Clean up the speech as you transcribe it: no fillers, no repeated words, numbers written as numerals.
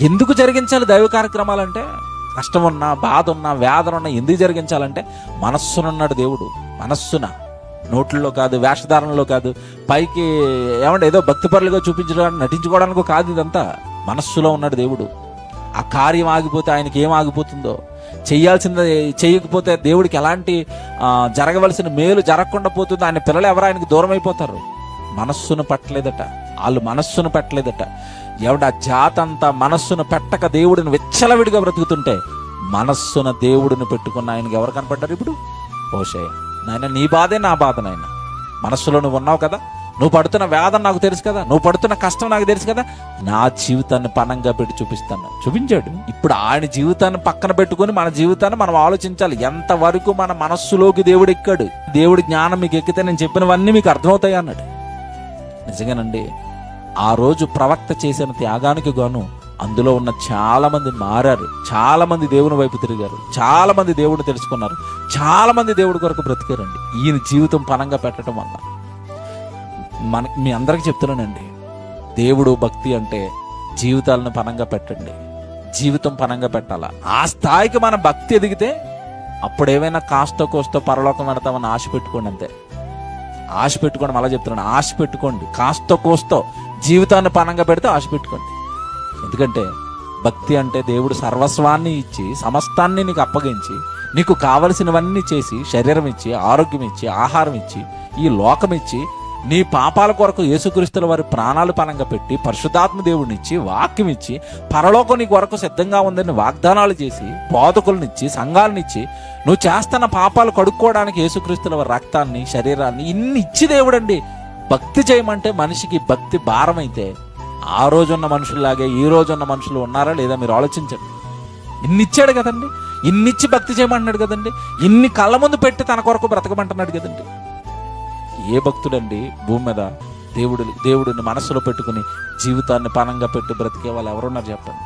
ఎందుకు జరిగించాలి దైవ కార్యక్రమాలంటే? కష్టం ఉన్నా, బాధ ఉన్నా, వేదన ఉన్నా ఎందుకు జరిగించాలంటే మనస్సునున్నాడు దేవుడు. మనస్సున, నోట్లలో కాదు, వేషధారణలో కాదు, పైకి ఏమంటే ఏదో భక్తిపరులుగా చూపించడానికి, నటించుకోవడానికి కాదు. ఇదంతా మనస్సులో ఉన్నాడు దేవుడు. ఆ కార్యం ఆగిపోతే ఆయనకి ఏం ఆగిపోతుందో, చెయ్యాల్సింది చేయకపోతే దేవుడికి ఎలాంటి జరగవలసిన మేలు జరగకుండా పోతుందో, ఆయన పిల్లలు ఎవరు ఆయనకి దూరం అయిపోతారు. మనస్సును పట్టలేదట, వాళ్ళు మనస్సును పెట్టలేదట. ఎవడ ఆ జాత అంతా మనస్సును పెట్టక దేవుడిని విచ్చలవిడిగా బ్రతుకుతుంటే మనస్సున దేవుడిని పెట్టుకున్న ఆయనకి ఎవరు కనపడ్డారు ఇప్పుడు? హోషేయ. నాయన, నీ బాధే నా బాధ నాయన. మనస్సులో నువ్వు ఉన్నావు కదా, నువ్వు పడుతున్న వేదన నాకు తెలుసు కదా, నువ్వు పడుతున్న కష్టం నాకు తెలుసు కదా, నా జీవితాన్ని పణంగా పెట్టి చూపిస్తాను. చూపించాడు. ఇప్పుడు ఆయన జీవితాన్ని పక్కన పెట్టుకుని మన జీవితాన్ని మనం ఆలోచించాలి. ఎంతవరకు మన మనస్సులోకి దేవుడు ఎక్కాడు. దేవుడి జ్ఞానం మీకు ఎక్కితే నేను చెప్పినవన్నీ మీకు అర్థమవుతాయి అన్నాడు. నిజంగానండి, ఆ రోజు ప్రవక్త చేసిన త్యాగానికి గాను అందులో ఉన్న చాలా మంది మారారు. చాలా మంది దేవుని వైపు తిరిగారు. చాలా మంది దేవుడిని తెలుసుకున్నారు. చాలా మంది దేవుడి కొరకు బ్రతికారండి ఈయన జీవితం పణంగా పెట్టడం వల్ల. మీ అందరికీ చెప్తున్నానండి, దేవుడు భక్తి అంటే జీవితాలను పణంగా పెట్టండి. జీవితం పణంగా పెట్టాలా. ఆ స్థాయికి మన భక్తి ఎదిగితే అప్పుడు ఏమైనా కాస్తో కోస్తో పరలోకం పెడతామని ఆశ పెట్టుకోండి. అంతే, ఆశ పెట్టుకోండి. అలా చెప్తున్నాను, ఆశ పెట్టుకోండి. కాస్తో కోస్తో జీవితాన్ని పణంగా పెడితే ఆశ పెట్టుకోండి. ఎందుకంటే భక్తి అంటే దేవుడు సర్వస్వాన్ని ఇచ్చి, సమస్తాన్ని నీకు అప్పగించి, నీకు కావలసినవన్నీ చేసి, శరీరం ఇచ్చి, ఆరోగ్యం ఇచ్చి, ఆహారం ఇచ్చి, ఈ లోకం ఇచ్చి, నీ పాపాల కొరకు యేసుక్రీస్తుల వారి ప్రాణాలు పణంగా పెట్టి, పరిశుద్ధాత్మ దేవుడిని ఇచ్చి, వాక్యం ఇచ్చి, పరలోకం నీ కొరకు సిద్ధంగా ఉందని వాగ్దానాలు చేసి, బోధకులనిచ్చి, సంఘాలనిచ్చి, నువ్వు చేస్తున్న పాపాలు కడుక్కోవడానికి యేసుక్రీస్తుల వారి రక్తాన్ని, శరీరాన్ని ఇన్ని ఇచ్చి దేవుడండి భక్తి చేయమంటే మనిషికి భక్తి భారం అయితే, ఆ రోజున్న మనుషుల్లాగే ఈ రోజున్న మనుషులు ఉన్నారా లేదా మీరు ఆలోచించండి. ఇన్నిచ్చాడు కదండి, ఇన్నిచ్చి భక్తి చేయమంటున్నాడు కదండి, ఇన్ని కళ్ళ ముందు పెట్టి తన కొరకు బ్రతకమంటున్నాడు కదండి. ఏ భక్తుడండి భూమి మీద దేవుడిని మనసులో పెట్టుకుని జీవితాన్ని పణంగా పెట్టి బ్రతికే వాళ్ళు ఎవరున్నారు చెప్పండి?